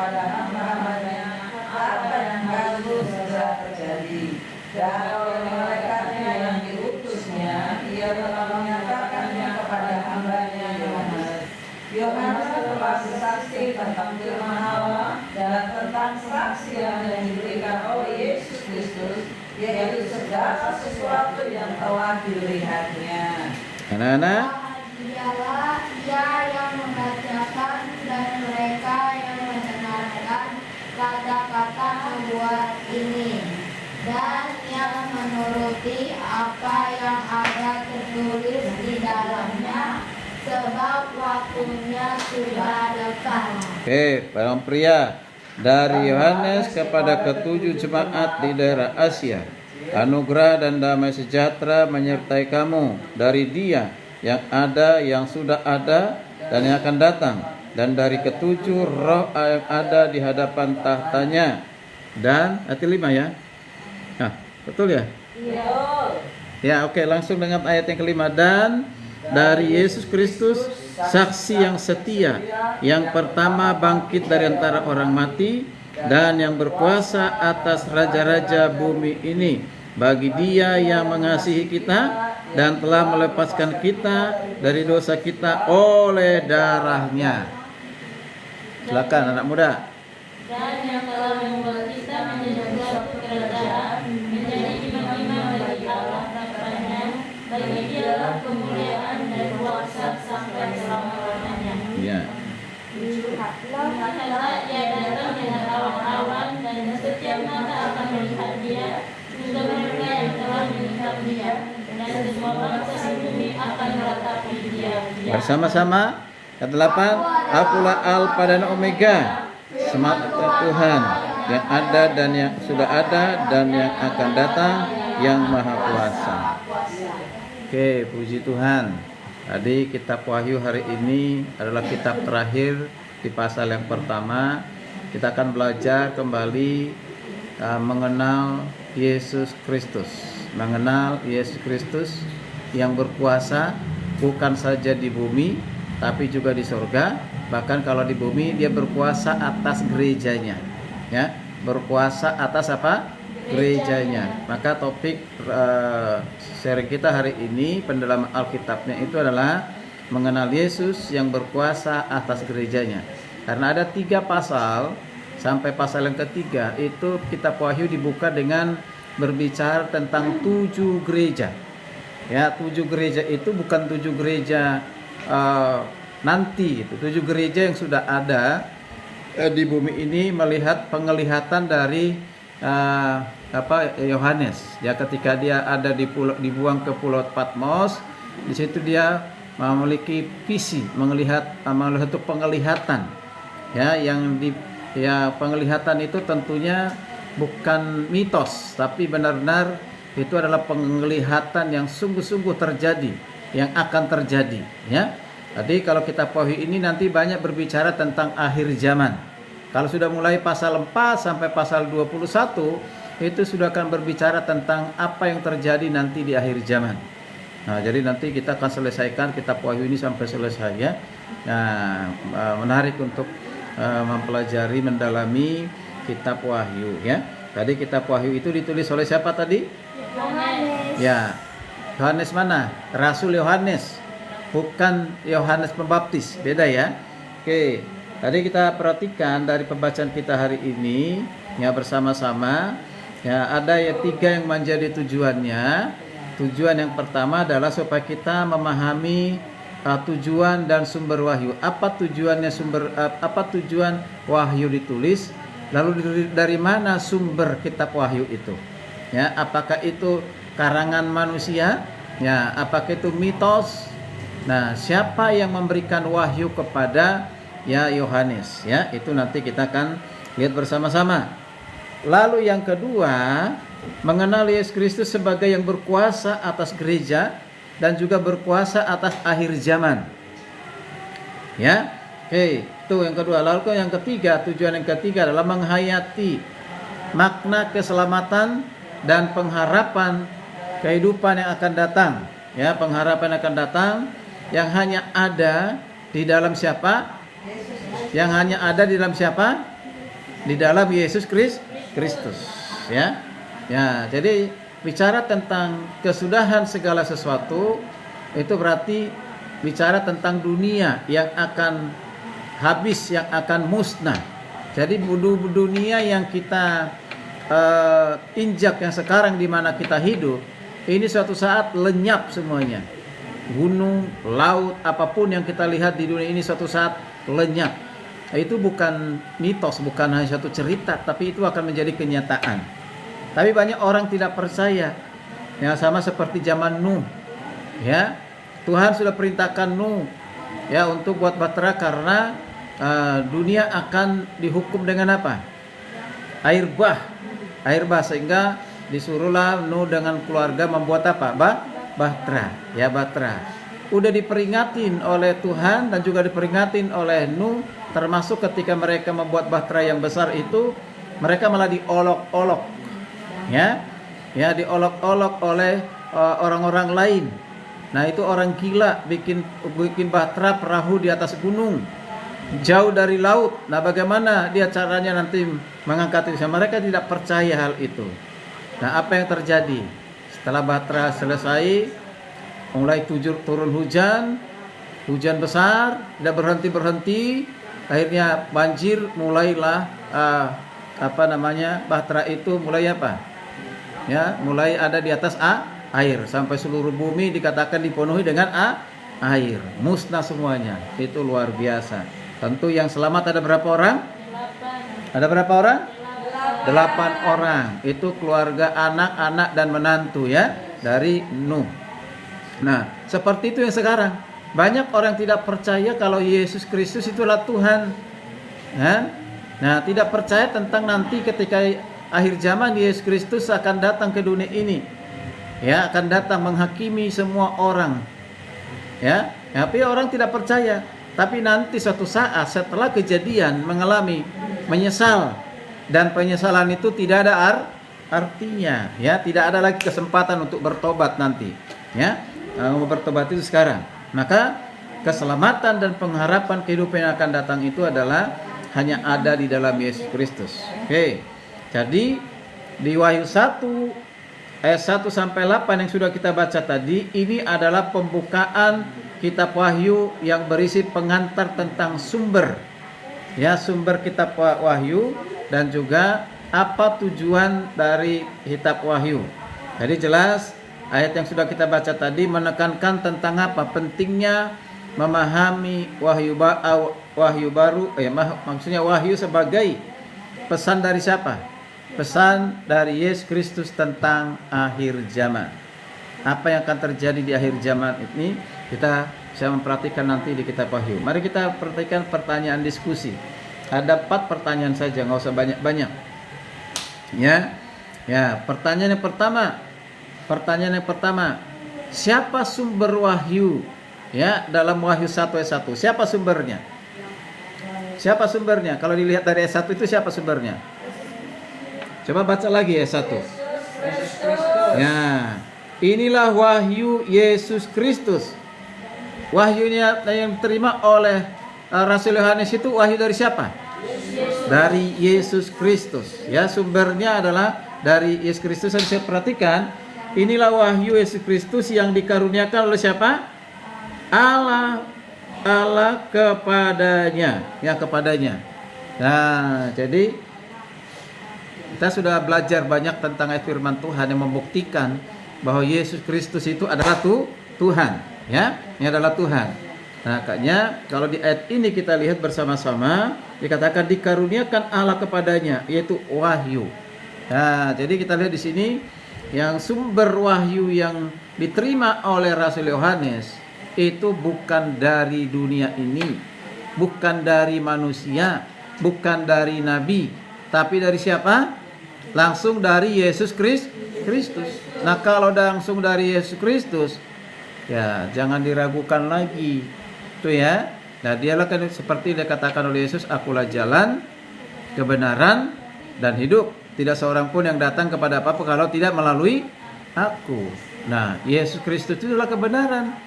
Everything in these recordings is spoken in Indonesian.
kepada hamba-hambanya apa yang harus segera terjadi. Dan oleh malaikatnya yang diutusnya, ia telah menyatakannya kepada hambanya Yohanes. Yohanes telah bersaksi tentang firman Allah dan tentang saksi yang diberikan oleh Yesus Kristus, yaitu segala sesuatu yang telah dilihatnya. Anak-anak, Dialah ia yang membacakan dan mereka yang mendengarkan kata-kata nubuat ini, dan yang menuruti apa yang ada tertulis di dalamnya, sebab waktunya sudah dekat. oke, Bang Pria, dari Yohanes kepada ketujuh jemaat di daerah Asia, anugerah dan damai sejahtera menyertai kamu dari Dia yang ada, yang sudah ada, dan yang akan datang, dan dari ketujuh roh yang ada di hadapan tahtanya. Dan ayat 5 ya. Nah, betul ya? Ya, oke, langsung dengan ayat yang kelima. Dan dari Yesus Kristus, saksi yang setia, yang pertama bangkit dari antara orang mati, dan yang berkuasa atas raja-raja bumi ini, bagi Dia yang mengasihi kita dan telah melepaskan kita dari dosa kita oleh darahnya. Silakan anak muda. Dan yang telah membuat kita menjadi suatu kerajaan, menjadi imam-imam bagi Allah Bapanya, bagi Dialah kemuliaan dan kuasa sampai selama-lamanya. Ya. Lihatlah Ia datang dengan awan-awan, dan setiap mata akan melihat Dia, juga mereka yang telah meninggal Dia, dan semua bangsa sebumi akan meratapi Dia. Bersama-sama kata 8, akulah Alfa dan Omega, semata Tuhan yang ada dan yang sudah ada dan yang akan datang, yang maha kuasa. Oke, puji Tuhan. Tadi kitab Wahyu hari ini adalah kitab terakhir di pasal yang pertama. Kita akan belajar kembali mengenal Yesus Kristus. Mengenal Yesus Kristus yang berkuasa bukan saja di bumi, tapi juga di surga. Bahkan kalau di bumi dia berkuasa atas gerejanya, ya, berkuasa atas apa? Gerejanya. Maka topik sharing kita hari ini, pendalaman Alkitabnya itu adalah mengenal Yesus yang berkuasa atas gerejanya. Karena ada 3 pasal sampai pasal yang ketiga itu kitab Wahyu dibuka dengan berbicara tentang 7 gereja. Ya, 7 gereja itu bukan 7 gereja nanti, itu 7 gereja yang sudah ada di bumi ini melihat penglihatan dari Yohanes. Ya, ketika dia ada dibuang ke Pulau Patmos, di situ dia memiliki visi, melihat penglihatan. Ya, penglihatan itu tentunya bukan mitos, tapi benar-benar itu adalah penglihatan yang sungguh-sungguh terjadi, yang akan terjadi, ya. Jadi kalau kitab Wahyu ini nanti banyak berbicara tentang akhir zaman. Kalau sudah mulai pasal 4 sampai pasal 21, itu sudah akan berbicara tentang apa yang terjadi nanti di akhir zaman. Nah, jadi nanti kita akan selesaikan kitab Wahyu ini sampai selesai, ya. Nah, menarik untuk mempelajari, mendalami kitab Wahyu, ya. Tadi kitab Wahyu itu ditulis oleh siapa tadi? Yohanes. Ya, Yohanes mana? Rasul Yohanes, bukan Yohanes Pembaptis, beda ya. Oke, tadi kita perhatikan dari pembacaan kita hari ini, ya, bersama-sama, ya, ada ya 3 yang menjadi tujuannya. Tujuan yang pertama adalah supaya kita memahami tujuan dan sumber wahyu. Apa tujuannya apa tujuan wahyu ditulis? Lalu dari mana sumber kitab wahyu itu? Ya, apakah itu karangan manusia? Ya, apakah itu mitos? Nah, siapa yang memberikan wahyu kepada Yohanes? Ya, itu nanti kita akan lihat bersama-sama. Lalu yang kedua, mengenal Yesus Kristus sebagai yang berkuasa atas gereja dan juga berkuasa atas akhir zaman. Ya, oke, itu yang kedua. Lalu yang ketiga, tujuan yang ketiga adalah menghayati makna keselamatan dan pengharapan kehidupan yang akan datang. Ya, pengharapan yang akan datang yang hanya ada di dalam siapa? Yang hanya ada di dalam siapa? di dalam Yesus Kristus, ya. Ya, jadi bicara tentang kesudahan segala sesuatu itu berarti bicara tentang dunia yang akan habis, yang akan musnah. Jadi dunia yang kita injak yang sekarang di mana kita hidup, ini suatu saat lenyap semuanya. Gunung, laut, apapun yang kita lihat di dunia ini suatu saat lenyap. Itu bukan mitos, bukan hanya satu cerita, tapi itu akan menjadi kenyataan. Tapi banyak orang tidak percaya. Yang sama seperti zaman Nuh. Ya. Tuhan sudah perintahkan Nuh ya untuk buat bahtera karena dunia akan dihukum dengan apa? Air bah, sehingga disuruhlah Nuh dengan keluarga membuat apa? Bahtera, ya bahtera. Udah diperingatin oleh Tuhan dan juga diperingatin oleh Nuh, termasuk ketika mereka membuat bahtera yang besar itu, mereka malah diolok-olok, ya diolok-olok oleh orang-orang lain. Nah itu orang gila bikin bahtera perahu di atas gunung, jauh dari laut. Nah bagaimana dia caranya nanti mengangkat itu? Mereka tidak percaya hal itu. Nah apa yang terjadi? Setelah bahtera selesai, mulai turun hujan besar, tidak berhenti. Akhirnya banjir, mulailah bahtera itu mulai apa? Ya, mulai ada di atas air sampai seluruh bumi dikatakan dipenuhi dengan air, musnah semuanya. Itu luar biasa. Tentu yang selamat ada berapa orang? 8. Ada berapa orang? 8 orang. Itu keluarga, anak-anak dan menantu ya dari Nuh. Nah, seperti itu yang sekarang. Banyak orang tidak percaya kalau Yesus Kristus itulah Tuhan. Ya? Nah, tidak percaya tentang nanti ketika akhir zaman Yesus Kristus akan datang ke dunia ini. Ya, akan datang menghakimi semua orang. Ya, tapi orang tidak percaya. Tapi nanti suatu saat setelah kejadian mengalami menyesal, dan penyesalan itu tidak ada artinya, ya, tidak ada lagi kesempatan untuk bertobat nanti. Ya, bertobat itu sekarang. Maka keselamatan dan pengharapan kehidupan yang akan datang itu adalah hanya ada di dalam Yesus Kristus. Oke. Jadi di Wahyu 1 ayat 1 sampai 8 yang sudah kita baca tadi, ini adalah pembukaan kitab Wahyu yang berisi pengantar tentang sumber. Ya, sumber kitab Wahyu dan juga apa tujuan dari kitab Wahyu. Jadi jelas ayat yang sudah kita baca tadi menekankan tentang apa? Pentingnya memahami wahyu baru, maksudnya wahyu sebagai pesan dari siapa? Pesan dari Yesus Kristus tentang akhir zaman. Apa yang akan terjadi di akhir zaman ini kita bisa memperhatikan nanti di kitab Wahyu. Mari kita perhatikan pertanyaan diskusi. Ada 4 pertanyaan saja, nggak usah banyak-banyak. Ya, pertanyaan yang pertama, siapa sumber wahyu? Ya, dalam Wahyu 1 ayat 1. Siapa sumbernya? Siapa sumbernya? Kalau dilihat dari ayat 1 itu siapa sumbernya? Coba baca lagi ayat 1. Ya, inilah wahyu Yesus Kristus. Wahyunya yang diterima oleh Rasul Yohanes itu wahyu dari siapa? Dari Yesus Kristus. Ya, sumbernya adalah dari Yesus Kristus. Dan saya perhatikan, inilah wahyu Yesus Kristus yang dikaruniakan oleh siapa? Allah kepadanya, ya kepadanya. Nah, jadi kita sudah belajar banyak tentang ayat firman Tuhan yang membuktikan bahwa Yesus Kristus itu adalah Tuhan, ya, ini adalah Tuhan. Nah, makanya kalau di ayat ini kita lihat bersama-sama dikatakan dikaruniakan Allah kepadanya, yaitu wahyu. Nah, jadi kita lihat di sini yang sumber wahyu yang diterima oleh Rasul Yohanes itu bukan dari dunia ini, bukan dari manusia, bukan dari nabi, tapi dari siapa? Langsung dari Yesus Kristus. Nah, kalau langsung dari Yesus Kristus, ya jangan diragukan lagi. Itu ya. Nah, dialah kan seperti dikatakan oleh Yesus, akulah jalan, kebenaran, dan hidup. Tidak seorang pun yang datang kepada Bapa kalau tidak melalui aku. Nah, Yesus Kristus itu adalah kebenaran.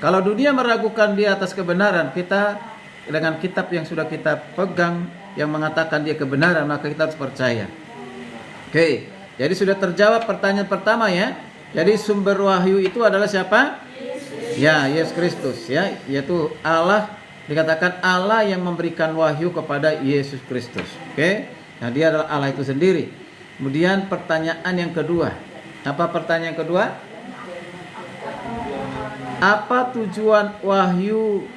Kalau dunia meragukan di atas kebenaran, kita dengan kitab yang sudah kita pegang, yang mengatakan dia kebenaran, maka kita harus percaya. Oke, jadi sudah terjawab pertanyaan pertama ya. Jadi sumber wahyu itu adalah siapa? Ya, Yesus Kristus ya, yaitu Allah, dikatakan Allah yang memberikan wahyu kepada Yesus Kristus. Oke. Nah, dia adalah Allah itu sendiri. Kemudian pertanyaan yang kedua. Apa pertanyaan kedua? Apa tujuan wahyu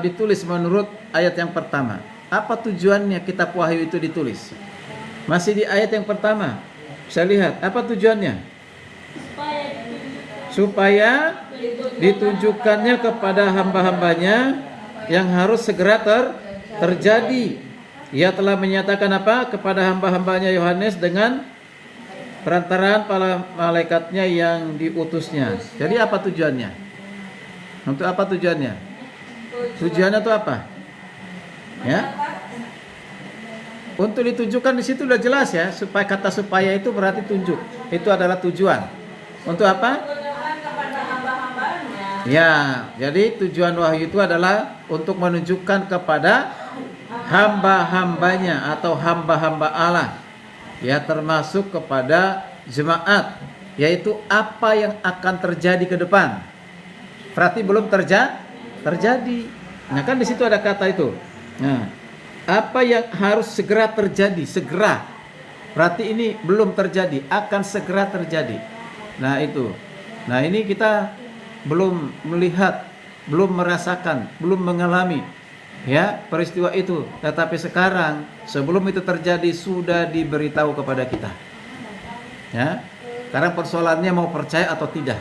ditulis menurut ayat yang pertama? Apa tujuannya kitab wahyu itu ditulis? Masih di ayat yang pertama. Bisa lihat apa tujuannya? Supaya ditunjukkannya kepada hamba-hambanya yang harus segera terjadi. Ia telah menyatakan apa kepada hamba-hambanya Yohanes dengan perantaraan para malaikatnya yang diutusnya. Jadi apa tujuannya? Untuk apa tujuannya? Tujuannya itu apa? Ya. Untuk ditunjukkan di situ udah jelas ya, supaya kata supaya itu berarti tunjuk. Itu adalah tujuan. Untuk apa? Ya, jadi tujuan wahyu itu adalah untuk menunjukkan kepada hamba-hambanya atau hamba-hamba Allah, ya, termasuk kepada jemaat, yaitu apa yang akan terjadi ke depan. Berarti belum terjadi. Nah, kan di situ ada kata itu. Nah, apa yang harus segera terjadi, segera. Berarti ini belum terjadi, akan segera terjadi. Nah, itu. Nah, ini kita belum melihat, belum merasakan, belum mengalami ya peristiwa itu, tetapi sekarang sebelum itu terjadi sudah diberitahu kepada kita. Ya. Sekarang persoalannya mau percaya atau tidak.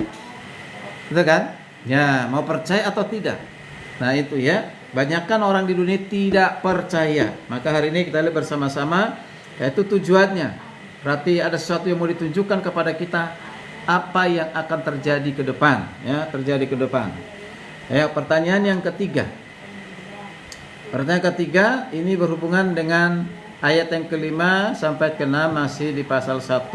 Betul kan? Ya, mau percaya atau tidak. Nah, itu ya. Banyakkan orang di dunia tidak percaya. Maka hari ini kita lihat bersama-sama, yaitu tujuannya. Berarti ada sesuatu yang mau ditunjukkan kepada kita, apa yang akan terjadi ke depan, ya, terjadi ke depan. Ya, pertanyaan yang ketiga. Pertanyaan ketiga ini berhubungan dengan ayat yang kelima sampai ke-6, masih di pasal 1.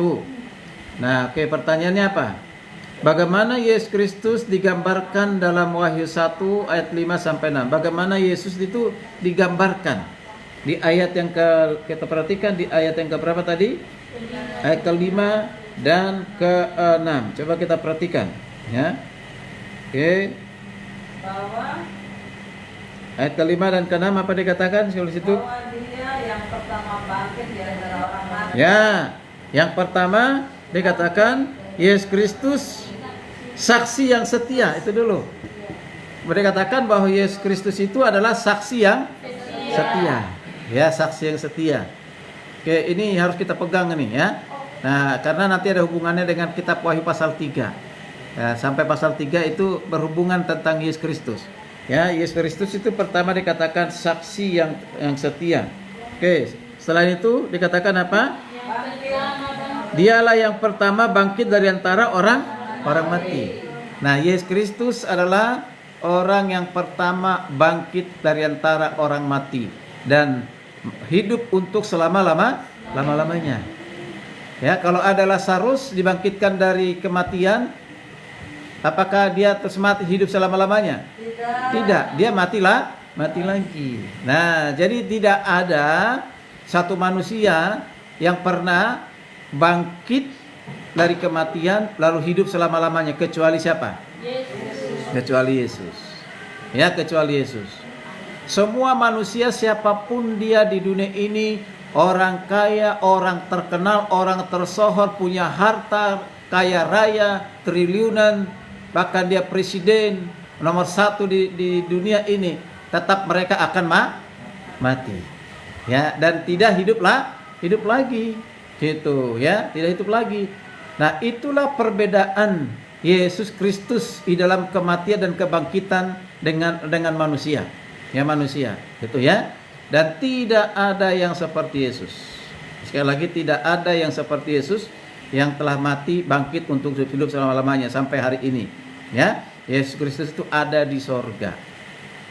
Nah, oke, pertanyaannya apa? Bagaimana Yesus Kristus digambarkan dalam Wahyu 1 ayat 5 sampai 6? Bagaimana Yesus itu digambarkan? Di ayat yang kita perhatikan di ayat yang keberapa tadi? Ayat ke-5 dan ke-6. Coba kita perhatikan, ya. Oke. Bahwa Ayat ke-5 dan ke-6 apa dikatakan di situ? bahwa dia yang pertama bangkit di antara orang mati. Ya, yang pertama dikatakan Yesus Kristus saksi yang setia. Itu dulu. Dikatakan bahwa Yesus Kristus itu adalah saksi yang setia. Ya, saksi yang setia. Oke, ini harus kita pegang nih ya. Nah, karena nanti ada hubungannya dengan kitab Wahyu pasal 3. Ya, sampai pasal 3 itu berhubungan tentang Yesus Kristus. Ya, Yesus Kristus itu pertama dikatakan saksi yang setia. Oke, setelah itu dikatakan apa? Dialah yang pertama bangkit dari antara orang mati. Nah, Yesus Kristus adalah orang yang pertama bangkit dari antara orang mati dan hidup untuk selama-lamanya. Ya, kalau ada Lazarus dibangkitkan dari kematian, apakah dia terus mati hidup selama-lamanya? Tidak, dia mati lagi. Nah, jadi tidak ada satu manusia yang pernah bangkit dari kematian lalu hidup selama-lamanya kecuali siapa? Yesus. Kecuali Yesus. Ya, kecuali Yesus. Semua manusia siapapun dia di dunia ini, orang kaya, orang terkenal, orang tersohor, punya harta, kaya raya, triliunan, bahkan dia presiden nomor 1 di dunia ini, tetap mereka akan mati. Ya, dan tidak hidup lagi. Gitu, ya, tidak hidup lagi. Nah, itulah perbedaan Yesus Kristus di dalam kematian dan kebangkitan dengan manusia. Ya, manusia, gitu ya. Dan tidak ada yang seperti Yesus. Sekali lagi, tidak ada yang seperti Yesus yang telah mati bangkit untuk hidup selama-lamanya sampai hari ini. Ya, Yesus Kristus itu ada di sorga.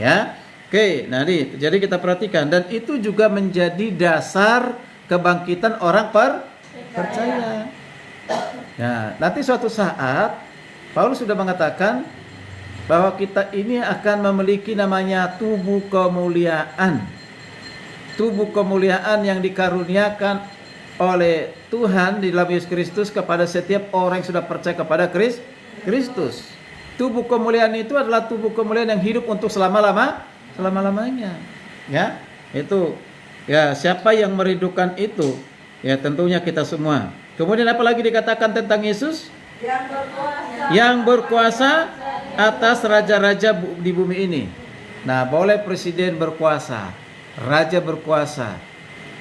Ya, oke. Nah, jadi kita perhatikan, dan itu juga menjadi dasar kebangkitan orang percaya. Nah, nanti suatu saat Paulus sudah mengatakan bahwa kita ini akan memiliki namanya tubuh kemuliaan. tubuh kemuliaan yang dikaruniakan oleh Tuhan di dalam Yesus Kristus kepada setiap orang yang sudah percaya kepada Kristus. Tubuh kemuliaan itu adalah tubuh kemuliaan yang hidup untuk selama-lamanya. Ya, itu ya, siapa yang merindukan itu? Ya, tentunya kita semua. Kemudian apalagi dikatakan tentang Yesus? Yang berkuasa atas raja-raja di bumi ini. Nah, boleh presiden berkuasa, raja berkuasa,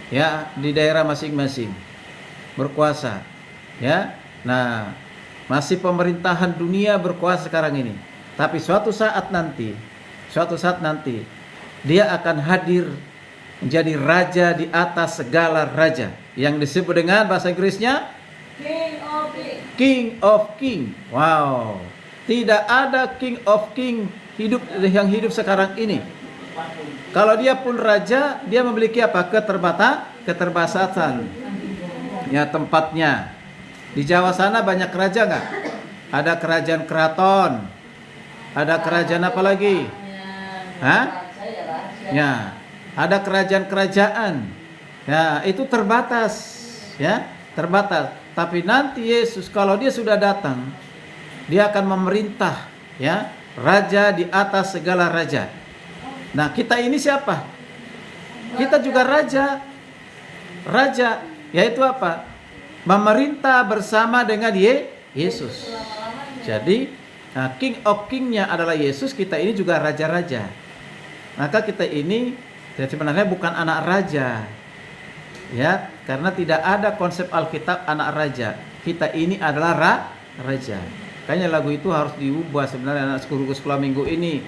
ya, di daerah masing-masing berkuasa, ya. Nah, masih pemerintahan dunia berkuasa sekarang ini. Tapi suatu saat nanti dia akan hadir menjadi raja di atas segala raja, yang disebut dengan bahasa Inggrisnya King of King. Wow. Tidak ada King of King yang hidup sekarang ini. Kalau dia pun raja, dia memiliki apa? Keterbatasan. Ya, tempatnya. Di Jawa sana banyak raja nggak? Ada kerajaan keraton. Ada kerajaan apa lagi? Hah? Ya, ada kerajaan-kerajaan. Ya, itu terbatas. Ya, terbatas. Tapi nanti Yesus kalau dia sudah datang, dia akan memerintah, ya, raja di atas segala raja. Nah, kita ini siapa? Kita juga raja. Raja, yaitu apa? Memerintah bersama dengan Yesus. Jadi, King of King-nya adalah Yesus, kita ini juga raja-raja. Maka kita ini sebenarnya bukan anak raja. Ya, karena tidak ada konsep Alkitab anak raja. Kita ini adalah raja. Kayaknya lagu itu harus diubah sebenarnya, anak sekolah minggu ini.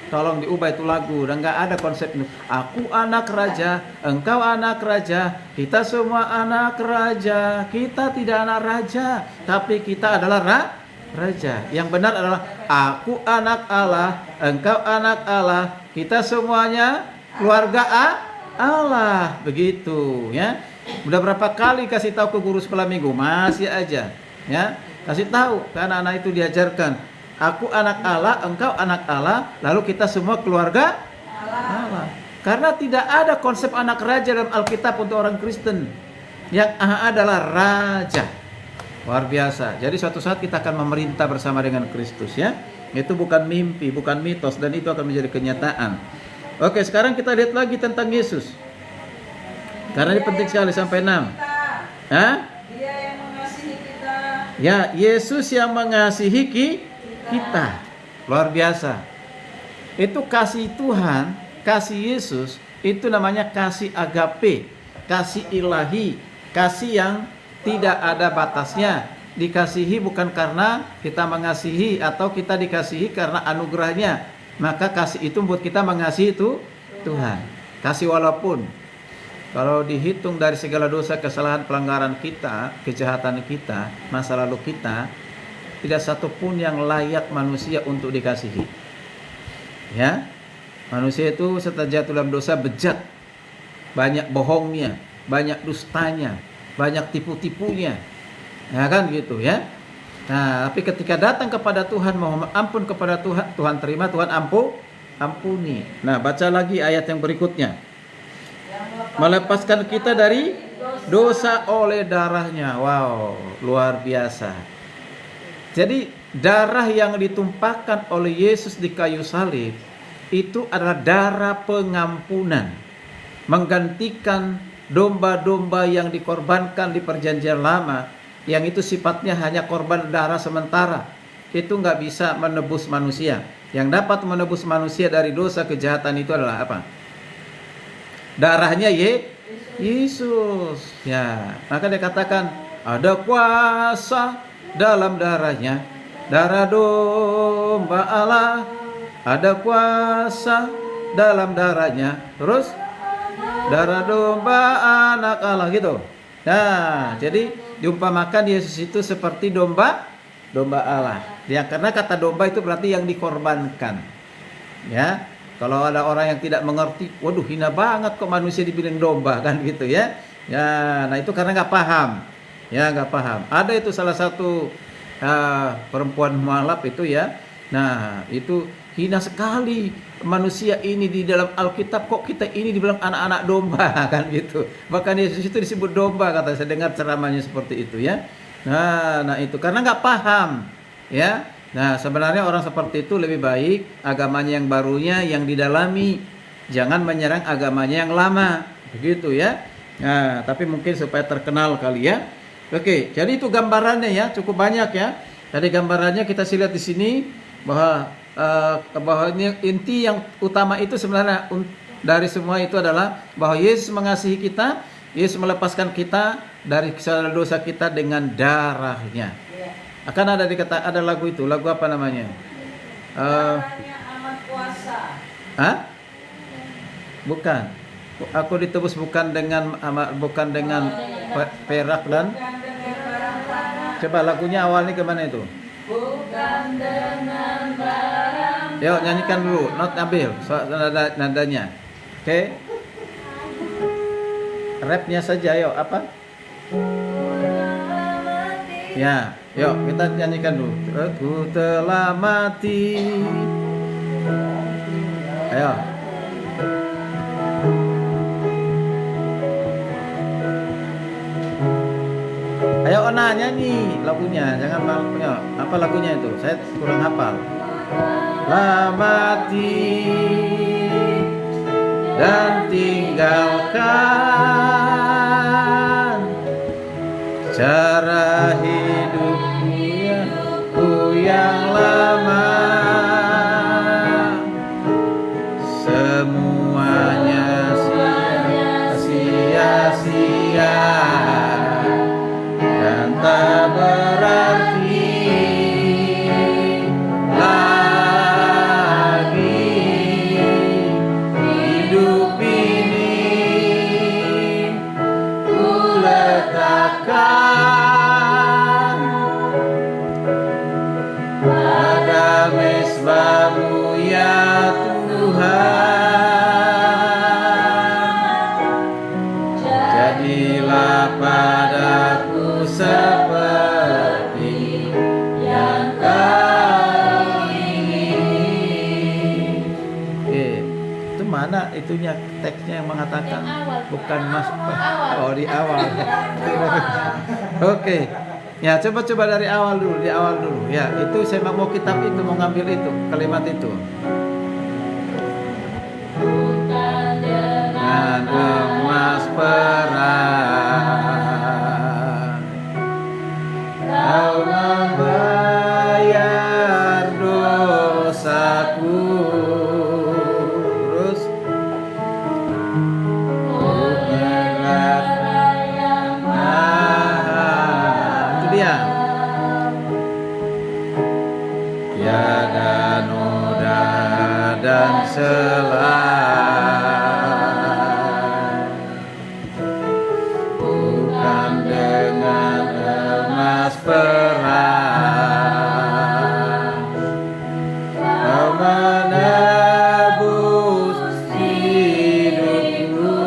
Tolong diubah itu lagu, dan nggak ada konsep itu. Aku anak raja, engkau anak raja, kita semua anak raja. Kita tidak anak raja, tapi kita adalah raja. Yang benar adalah aku anak Allah, engkau anak Allah, kita semuanya keluarga Allah. Begitu, ya. Udah berapa kali kasih tahu ke guru sekolah minggu, masih aja, ya. Kasih tahu ke anak-anak itu diajarkan, aku anak Allah, engkau anak Allah, lalu kita semua keluarga Allah. Karena tidak ada konsep anak raja dalam Alkitab untuk orang Kristen. Yang adalah raja. Luar biasa. Jadi suatu saat kita akan memerintah bersama dengan Kristus, ya. Itu bukan mimpi, bukan mitos, dan itu akan menjadi kenyataan. Oke, sekarang kita lihat lagi tentang Yesus. Karena ini penting sekali sampai 6. Hah? Dia yang mengasihi kita. Ya, Yesus yang mengasihi kita. Luar biasa. Itu kasih Tuhan, kasih Yesus, itu namanya kasih agape, kasih ilahi, kasih yang tidak ada batasnya. Dikasihi bukan karena kita mengasihi atau kita dikasihi karena anugerahnya. Maka kasih itu membuat kita mengasihi itu Tuhan. Kasih walaupun kalau dihitung dari segala dosa, kesalahan, pelanggaran kita, kejahatan kita, masa lalu kita, tidak satu pun yang layak manusia untuk dikasihi. Ya, manusia itu setelah jatuh dalam dosa bejat, banyak bohongnya, banyak dustanya, banyak tipu-tipunya, ya kan gitu, ya. Nah, tapi ketika datang kepada Tuhan, mohon ampun kepada Tuhan, Tuhan terima, Tuhan ampuni. Nah, baca lagi ayat yang berikutnya. Melepaskan kita dari dosa oleh darahnya. Wow, luar biasa. Jadi darah yang ditumpahkan oleh Yesus di kayu salib itu adalah darah pengampunan, menggantikan domba-domba yang dikorbankan di perjanjian lama, yang itu sifatnya hanya korban darah sementara. Itu nggak bisa menebus manusia. Yang dapat menebus manusia dari dosa kejahatan itu adalah apa? Darahnya Yesus. Ya, maka dia katakan ada kuasa dalam darahnya, darah domba Allah, ada kuasa dalam darahnya. Terus darah domba anak Allah, gitu. Nah, jadi diumpamakan Yesus itu seperti domba Allah. Ya, karena kata domba itu berarti yang dikorbankan. Ya, kalau ada orang yang tidak mengerti, waduh hina banget kok manusia dibilang domba, kan gitu, ya. Ya, nah itu karena nggak paham. Ya, nggak paham. Ada itu salah satu perempuan mualaf itu, ya. Nah, itu hina sekali manusia ini di dalam Alkitab, kok kita ini dibilang anak-anak domba kan gitu. Bahkan Yesus itu disebut domba, kata saya dengar ceramahnya seperti itu ya. Nah itu karena nggak paham ya. Nah sebenarnya orang seperti itu lebih baik agamanya yang barunya yang didalami, jangan menyerang agamanya yang lama, begitu ya. Nah tapi mungkin supaya terkenal kali ya. Oke, jadi itu gambarannya ya, cukup banyak ya. Jadi gambarannya kita lihat di sini bahwa ini inti yang utama itu sebenarnya dari semua itu adalah bahwa Yesus mengasihi kita, Yesus melepaskan kita dari kesalahan dosa kita dengan darahnya. Akan ada ada lagu itu, lagu apa namanya? Darahnya amat kuasa. Hah? Bukan. Aku ditebus bukan dengan perak dan. Bukan dengan barang tanah. Coba lagunya awalnya kemana itu? Bukan dengan barang. Yuk nyanyikan dulu, not ambil nadanya. Oke. Rapnya saja, yuk apa? Ya, yuk kita nyanyikan dulu. Ku telah mati. Ayo. Ayo Ona nyanyi lagunya, jangan malunya. Apa lagunya itu? Saya kurang hafal. Telah mati dan tinggalkan cara hidupku yang lama, semuanya sia-sia dan tak berarti lagi hidup ini. Ku letakkan pada mezbah-Mu ya Tuhan, jadilah padaku seperti yang Kau ingin. Itu mana itunya teksnya yang mengatakan Yang awal. bukan mas Awal. oh di awal. Oke. Ya, coba dari awal dulu, di awal dulu. Ya, itu saya mau kitab itu, mau ngambil itu, kalimat itu. Bukan Dan emas perak Kau membayar dosaku. Terus itu dia. Tiada noda dan celah, bukan dengan emas perak Kau menebus hidupku.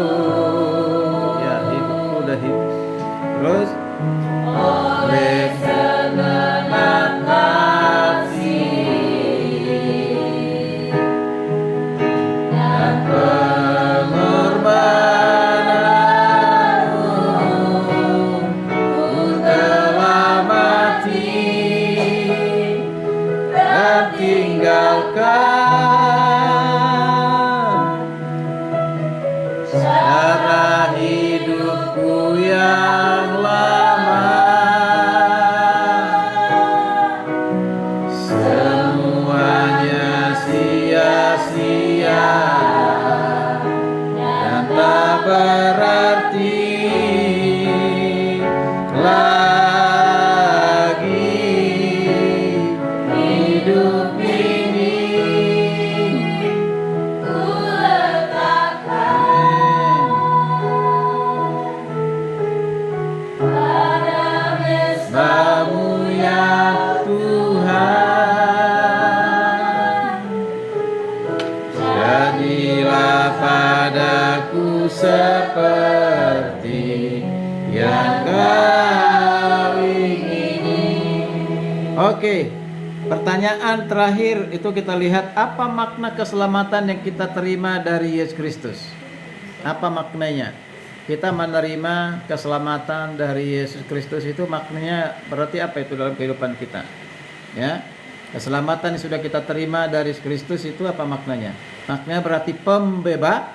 Ya, hidupku udah hidup. Terus oleh segenap kasih dan pengorbananmu, Ku telah mati dan tinggalkan cara hidupku yang lama, semuanya sia-sia dan tak berarti lagi hidup ini. Ku letakkan pada mezbah-Mu ya Tuhan, jadilah padaku seperti yang Kau ingini. Oke, pertanyaan Pertanyaan terakhir itu kita lihat apa makna keselamatan yang kita terima dari Yesus Kristus. Apa maknanya? Kita menerima keselamatan dari Yesus Kristus itu maknanya berarti apa itu dalam kehidupan kita? Ya. Keselamatan yang sudah kita terima dari Yesus Kristus itu apa maknanya? Maknanya berarti pembebasan.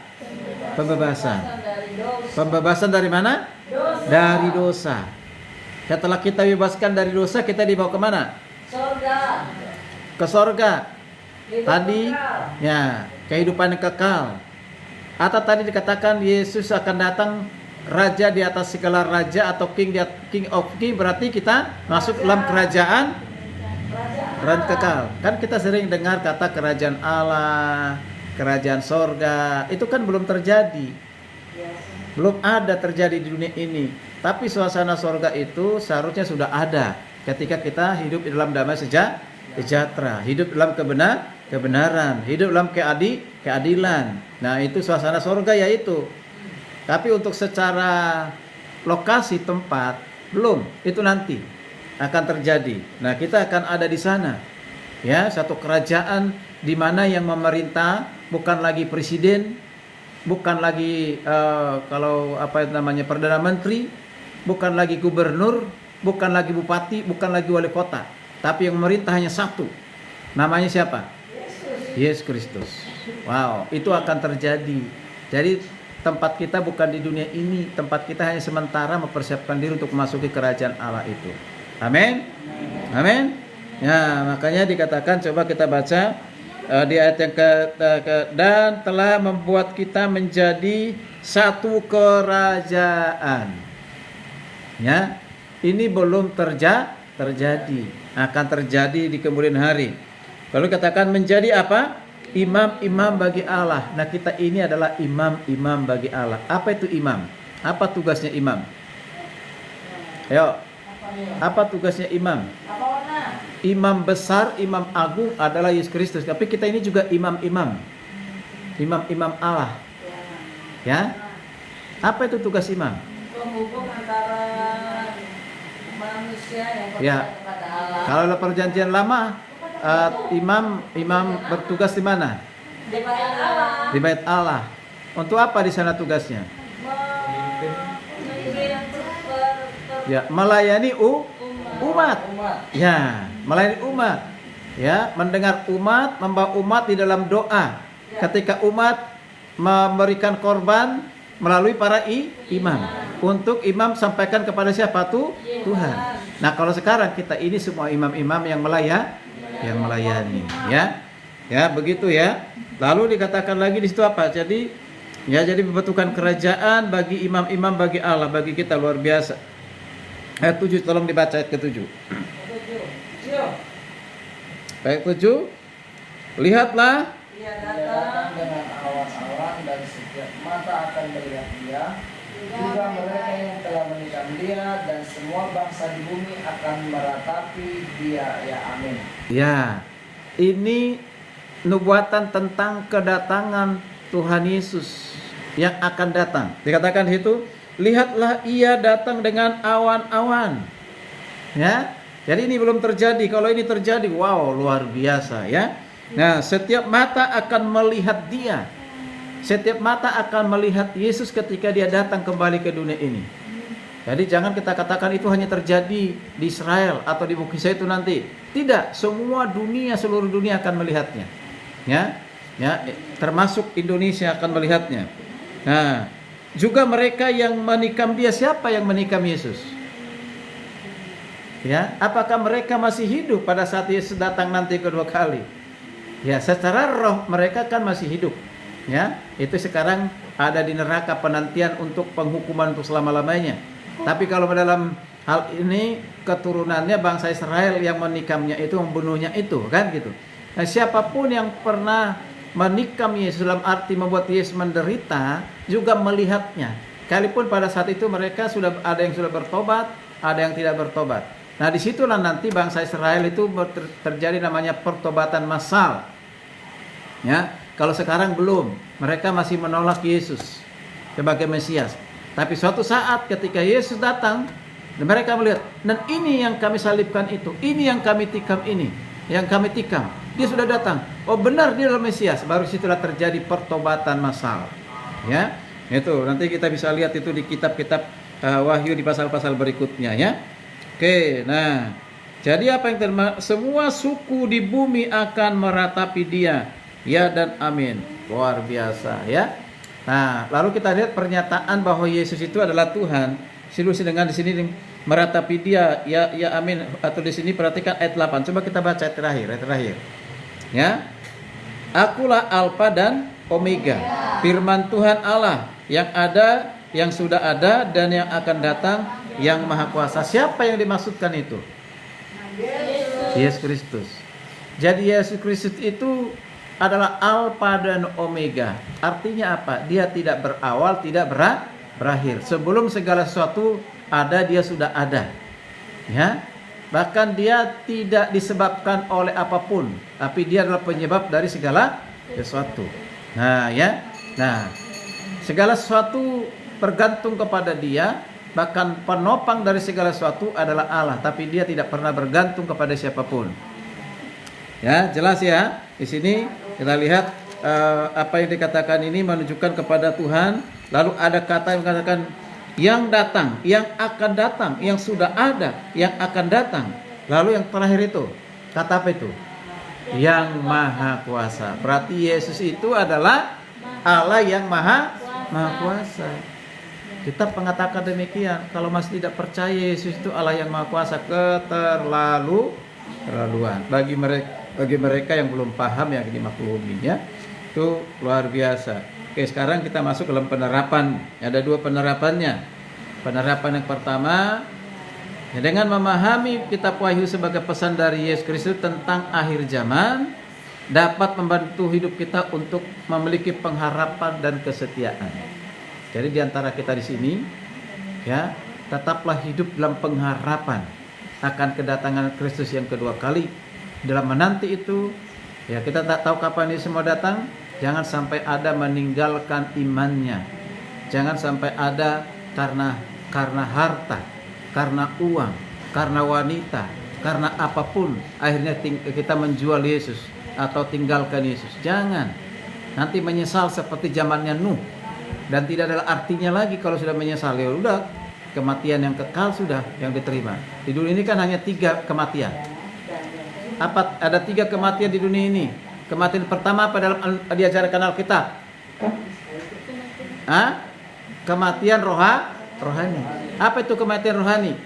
Pembebasan dari mana? Dari dosa. Setelah kita bebaskan dari dosa, kita dibawa ke mana? Surga. Ke sorga. Hidup Tadi kekal. ya, kehidupan yang kekal. Atau tadi dikatakan Yesus akan datang raja di atas segala raja atau king of king, berarti kita masuk dalam kerajaan kekal. Kan kita sering dengar kata kerajaan Allah, kerajaan sorga. Itu kan belum terjadi. Belum ada terjadi di dunia ini. Tapi suasana sorga itu seharusnya sudah ada ketika kita hidup di dalam damai sejahtera, hidup dalam kebenaran, hidup dalam keadilan. Nah, itu suasana sorga yaitu. Tapi untuk secara lokasi tempat belum, itu nanti akan terjadi. Nah, kita akan ada di sana. Ya, satu kerajaan di mana yang memerintah bukan lagi presiden, bukan lagi kalau apa namanya perdana menteri, bukan lagi gubernur, bukan lagi bupati, bukan lagi wali kota, tapi yang memerintah hanya satu. Namanya siapa? Yesus Kristus. Wow, itu akan terjadi. Jadi tempat kita bukan di dunia ini, tempat kita hanya sementara mempersiapkan diri untuk memasuki kerajaan Allah itu. Amin. Amin. Ya, makanya dikatakan, coba kita baca di ayat yang dan telah membuat kita menjadi satu kerajaan. Ya, ini belum terjadi, akan terjadi di kemudian hari. Lalu katakan menjadi apa? Imam-imam bagi Allah. Nah, kita ini adalah imam-imam bagi Allah. Apa itu imam? Apa tugasnya imam? Ayo. Apa tugasnya imam? Apa warna? Imam besar, imam agung adalah Yesus Kristus. Tapi kita ini juga imam-imam. Imam-imam Allah. Ya. Apa itu tugas imam? Penghubung antara manusia yang Ya. percaya kepada Allah. Kalau dalam perjanjian lama, imam bertugas di mana? Di bait Allah. Di bait Allah. Untuk apa di sana tugasnya? Ya, melayani umat. Ya, melayani umat. Ya, mendengar umat, membawa umat di dalam doa. Ketika umat memberikan korban melalui para imam. Untuk imam sampaikan kepada siapa tuh? Tuhan. Nah, kalau sekarang kita ini semua imam-imam yang melayani, ya. Ya, begitu ya. Lalu dikatakan lagi di situ apa? Jadi membentukkan kerajaan bagi imam-imam bagi Allah, bagi kita luar biasa. Ayat 7, tolong dibaca ayat ke-7. Ayat 7. Lihatlah, Ia datang dengan awan-awan dan setiap mata akan melihat dia, juga mereka yang telah menikam dia dan semua bangsa di bumi akan meratapi dia. Ya, amin. ya, ini nubuatan tentang kedatangan Tuhan Yesus yang akan datang. Dikatakan itu, lihatlah ia datang dengan awan-awan. Ya. Jadi ini belum terjadi. Kalau ini terjadi, wow, luar biasa ya. Nah, setiap mata akan melihat dia. Setiap mata akan melihat Yesus ketika dia datang kembali ke dunia ini. Jadi jangan kita katakan itu hanya terjadi di Israel atau di Bukit Zaitun nanti. Tidak, semua dunia, seluruh dunia akan melihatnya. Ya. Ya, termasuk Indonesia akan melihatnya. Nah, juga mereka yang menikam dia, siapa yang menikam Yesus? Ya, apakah mereka masih hidup pada saat Yesus datang nanti kedua kali? Ya, secara roh mereka kan masih hidup. Ya, itu sekarang ada di neraka penantian untuk penghukuman untuk selama-lamanya. Tapi kalau dalam hal ini keturunannya bangsa Israel yang menikamnya itu, membunuhnya itu, kan gitu. Nah, siapapun yang pernah menikam Yesus dalam arti membuat Yesus menderita juga melihatnya. Sekalipun pada saat itu mereka sudah ada yang sudah bertobat, ada yang tidak bertobat. Nah, disitulah nanti bangsa Israel itu terjadi namanya pertobatan massal. Ya, kalau sekarang belum, mereka masih menolak Yesus sebagai Mesias. Tapi suatu saat ketika Yesus datang, mereka melihat, dan ini yang kami salibkan itu, ini yang kami tikam ini. yang kami tikam. Dia sudah datang. Oh benar dia adalah Mesias. Baru situlah terjadi pertobatan massal. Ya, itu nanti kita bisa lihat itu di kitab-kitab Wahyu di pasal-pasal berikutnya ya. Oke, nah jadi apa yang semua suku di bumi akan meratapi dia. Ya dan amin. Luar biasa ya. Nah, lalu kita lihat pernyataan bahwa Yesus itu adalah Tuhan. Silusi dengan di sini meratapi dia. Ya amin. Atau di sini perhatikan ayat 8. Coba kita baca ayat terakhir. Ya. Akulah Alfa dan Omega. Firman Tuhan Allah yang ada, yang sudah ada dan yang akan datang, yang Maha Kuasa. Siapa yang dimaksudkan itu? Yesus Kristus. Jadi Yesus Kristus itu adalah Alfa dan Omega. Artinya apa? Dia tidak berawal, tidak berakhir. Sebelum segala sesuatu ada, dia sudah ada. Ya. Bahkan dia tidak disebabkan oleh apapun, tapi dia adalah penyebab dari segala sesuatu. Nah, ya. Nah, segala sesuatu bergantung kepada dia. Bahkan penopang dari segala sesuatu adalah Allah, tapi dia tidak pernah bergantung kepada siapapun. Ya, jelas ya. Di sini kita lihat apa yang dikatakan ini menunjukkan kepada Tuhan. Lalu ada kata yang mengatakan yang datang, yang akan datang, yang sudah ada, yang akan datang. Lalu yang terakhir itu, kata apa itu? Yang Maha Kuasa. Berarti Yesus itu adalah Allah yang Maha Kuasa. Kita mengatakan demikian. Kalau masih tidak percaya Yesus itu Allah yang Maha Kuasa, keterlaluan. Bagi mereka yang belum paham, yang dimakluminya, itu luar biasa. Oke, sekarang kita masuk dalam penerapan. Ada dua penerapannya. Penerapan yang pertama, ya, dengan memahami kitab Wahyu sebagai pesan dari Yesus Kristus tentang akhir zaman, dapat membantu hidup kita untuk memiliki pengharapan dan kesetiaan. Jadi di antara kita di sini, ya, tetaplah hidup dalam pengharapan akan kedatangan Kristus yang kedua kali. Dalam menanti itu, ya, kita tak tahu kapan ini semua datang. Jangan sampai ada meninggalkan imannya. Jangan sampai ada karena harta, karena uang, karena wanita, karena apapun akhirnya kita menjual Yesus atau tinggalkan Yesus. Jangan. Nanti menyesal seperti zamannya Nuh. Dan tidak ada artinya lagi kalau sudah menyesal. Ya udah, kematian yang kekal sudah yang diterima. Di dunia ini kan hanya 3 kematian. Ada 3 kematian di dunia ini. Kematian pertama apa dalam diajarkan Alkitab? Kematian rohani. Apa itu kematian rohani?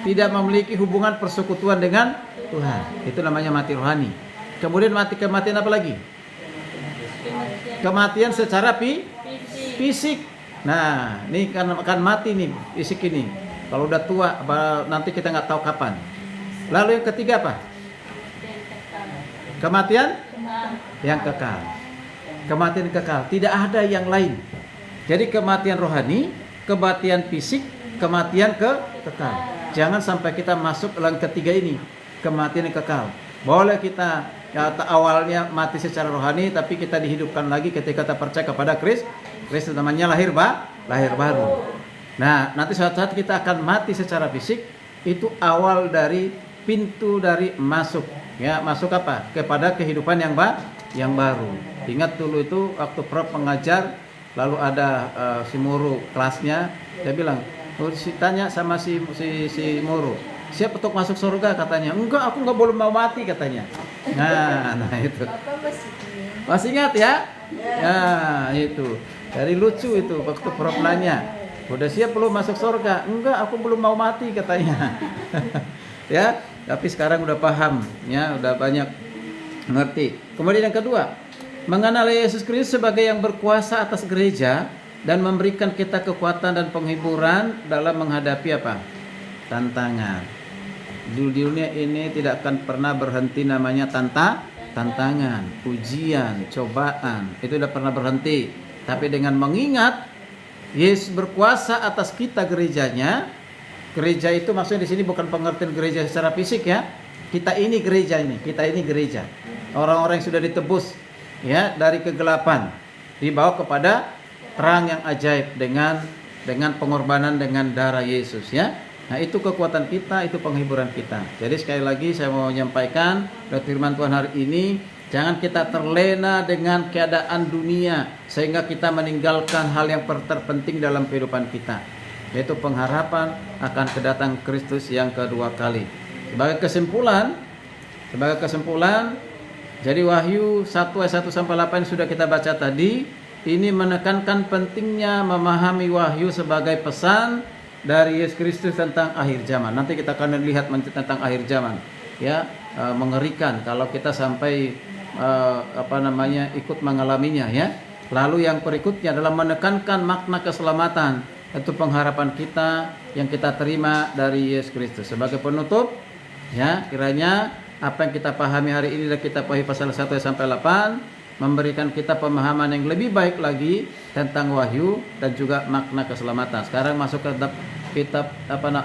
Tidak memiliki hubungan persekutuan dengan Tuhan. Itu namanya mati rohani. Kemudian kematian apa lagi? Kematian secara fisik. Nah, ini kan mati nih fisik ini. Kalau udah tua, nanti kita nggak tahu kapan. Lalu yang ketiga apa? Kematian yang kekal. Kematian kekal. Tidak ada yang lain. Jadi kematian rohani, kematian fisik, kematian kekal. Jangan sampai kita masuk dalam ketiga ini. Kematian yang kekal. Boleh kita awalnya mati secara rohani, tapi kita dihidupkan lagi ketika kita percaya kepada Kristus, namanya lahir baru. Nah, nanti suatu saat kita akan mati secara fisik. Itu awal dari pintu dari masuk. Ya, masuk apa? Kepada kehidupan yang baru. Ingat dulu itu waktu Prof mengajar, lalu ada si Muru kelasnya, dia bilang, tanya sama si Muru, siap untuk masuk surga katanya. Enggak, aku nggak boleh mau mati katanya. Nah itu. Masih ingat ya? Ya itu. Dari lucu itu waktu Prof nanya, udah siap belum masuk surga? Enggak, aku belum mau mati katanya. Ya, tapi sekarang udah paham, ya, udah banyak mengerti. Kemudian yang kedua, mengenal Yesus Kristus sebagai yang berkuasa atas gereja dan memberikan kita kekuatan dan penghiburan dalam menghadapi apa? Tantangan. Di dunia ini tidak akan pernah berhenti namanya tantangan, ujian, cobaan. Itu tidak pernah berhenti. Tapi dengan mengingat Yesus berkuasa atas kita gerejanya. Gereja itu maksudnya di sini bukan pengertian gereja secara fisik ya. Kita ini gereja ini, kita ini gereja. Orang-orang yang sudah ditebus ya dari kegelapan dibawa kepada terang yang ajaib dengan pengorbanan dengan darah Yesus ya. Nah, itu kekuatan kita, itu penghiburan kita. Jadi sekali lagi saya mau menyampaikan lewat firman Tuhan hari ini, jangan kita terlena dengan keadaan dunia sehingga kita meninggalkan hal yang terpenting dalam kehidupan kita, yaitu pengharapan akan kedatangan Kristus yang kedua kali. Sebagai kesimpulan, jadi Wahyu 1 ayat 1 sampai 8 sudah kita baca tadi, ini menekankan pentingnya memahami Wahyu sebagai pesan dari Yesus Kristus tentang akhir zaman. Nanti kita akan lihat tentang akhir zaman. Ya, mengerikan kalau kita sampai ikut mengalaminya ya. Lalu yang berikutnya adalah menekankan makna keselamatan, itu pengharapan kita yang kita terima dari Yesus Kristus. Sebagai penutup, ya, kiranya apa yang kita pahami hari ini dan kita pahami pasal 1 sampai 8 memberikan kita pemahaman yang lebih baik lagi tentang Wahyu dan juga makna keselamatan. Sekarang masuk ke kitab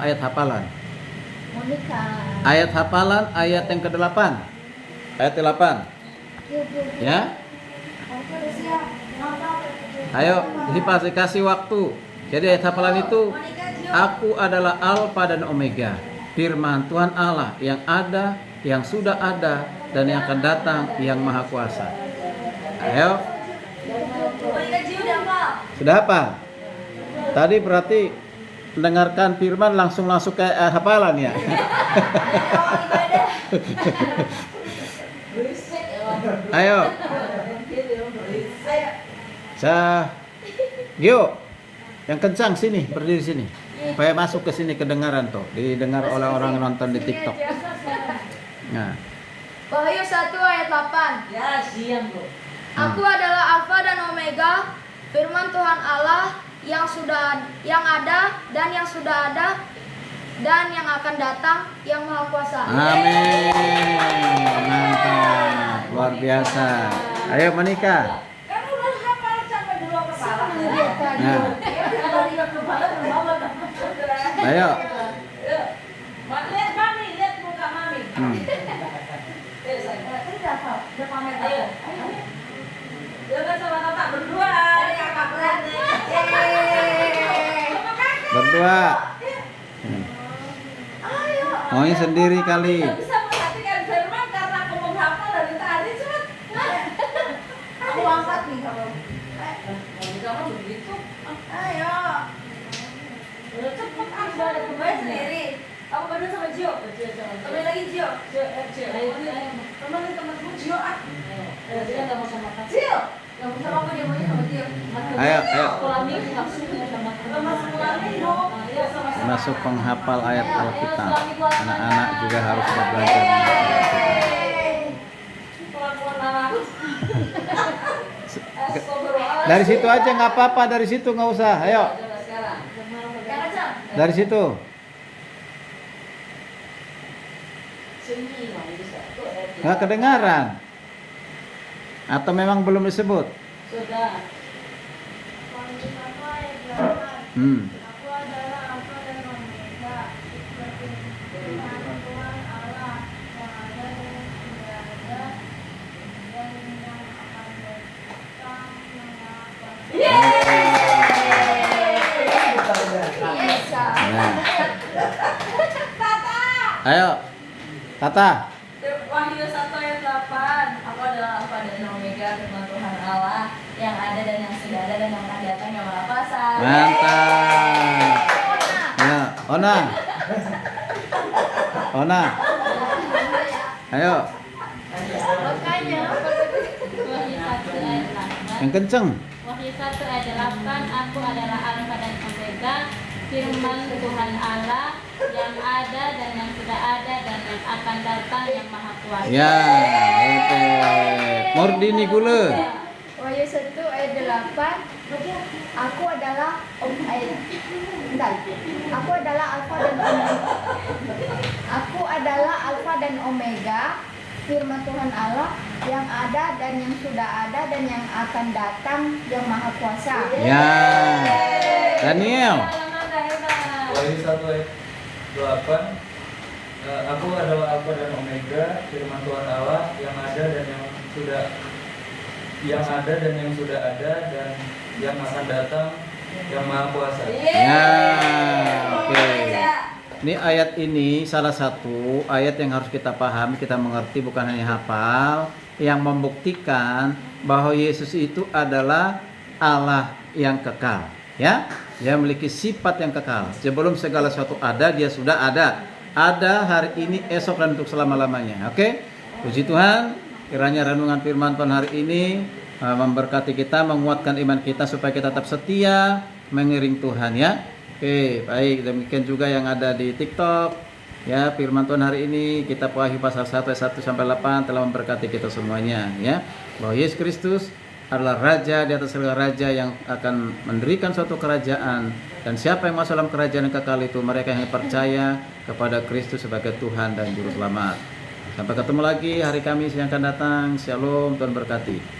ayat hafalan. Ayat hafalan ayat yang ke-8. Ayat 8. Ya. Ayo, dikasih waktu. Jadi ayat hafalan itu, aku adalah Alfa dan Omega, firman Tuhan Allah yang ada, yang sudah ada, dan yang akan datang, yang Maha Kuasa. Ayo. Sudah apa? Tadi berarti mendengarkan firman langsung ke hafalan ya. Ayo. Gio, yang kencang sini, berdiri sini. Supaya masuk ke sini kedengaran tuh, didengar oleh orang yang nonton di TikTok. Nah. Wahyu 1 ayat 8. Ya, siang tuh. Aku adalah Alfa dan Omega, firman Tuhan Allah yang ada dan yang sudah ada dan yang akan datang, yang Maha Kuasa. Amin. Mantap, luar biasa. Ayo menikah. Kan udah hafal sampai di luar kepala. Nah. Ayo. Lihat mami, lihat muka mami. Udah pamer. Ayo. Jangan sama kakak berdua. Kakak berani. Berdua. Maunya sendiri kali. Tidak bisa memperhatikan firman karena aku menghafal dari tadi. Cepat. Aku angkat nih kalau. Kamu begitu. Ayo. Udah cepet aku ada pemain sendiri. Aku bandel sama Gio. Temen lagi Gio. Temen-temenku Gio ah. Dia nggak mau sama kakak. Gio. Nggak mau sama aku, dia maunya sama Gio. Ayo. Sekolah minggu maksudnya sama sekolah minggu. Masuk penghafal ayat Alkitab. Anak-anak juga harus belajar membaca Alkitab. Dari situ aja nggak apa-apa, dari situ nggak usah. Ayo. Dari situ. Nggak kedengaran. Atau memang belum disebut? Sudah. Aku adalah Alfa dan Omega, firman Tuhan Allah yang ada dan yang sudah ada dan yang akan datang, yang Maha Kuasa. Nah. Ayo. Tata. Wahyu 1 ayat 8. Aku adalah Alfa dan Omega, firman Tuhan Allah yang ada dan yang sudah ada dan yang akan datang, yang Maha Kuasa. Mantap. Ya, Ona. Ayo. Makanya Wahyu 1 ayat 8. Yang kenceng. Wahyu 1 ayat 8. Aku adalah Alfa dan Omega, firman Tuhan Allah yang ada dan yang sudah ada dan yang akan datang, yang Maha Kuasa. Ya, oke. Mordini kula. Wahyu 1 ayat 8. Aku adalah Aku adalah Alfa dan Omega. Aku adalah Alfa dan Omega, firman Tuhan Allah yang ada dan yang sudah ada dan yang akan datang, yang Maha Kuasa. Ya. Daniel. Wahyu 1 ayat 8. Aku adalah Alfa dan Omega, firman Tuhan Allah yang ada dan yang sudah ada dan yang akan datang, yang Maha Kuasa. Ya. Oke. Ini ayat ini salah satu ayat yang harus kita pahami, kita mengerti, bukan hanya hafal, yang membuktikan bahwa Yesus itu adalah Allah yang kekal, ya. Dia memiliki sifat yang kekal. Sebelum segala sesuatu ada, dia sudah ada. Ada hari ini, esok, dan untuk selama-lamanya. Oke? Puji Tuhan, kiranya renungan firman Tuhan hari ini memberkati kita, menguatkan iman kita supaya kita tetap setia mengiring Tuhan, ya. Oke, baik. Demikian juga yang ada di TikTok. Ya, firman Tuhan hari ini kita Wahyu pasal 1 ayat 1 sampai 8 telah memberkati kita semuanya, ya. Bahwa Yesus Kristus adalah raja di atas segala raja yang akan mendirikan suatu kerajaan, dan siapa yang masuk dalam kerajaan yang kekal itu mereka yang percaya kepada Kristus sebagai Tuhan dan juru selamat. Sampai ketemu lagi hari Kamis yang akan datang. Shalom, Tuhan berkati.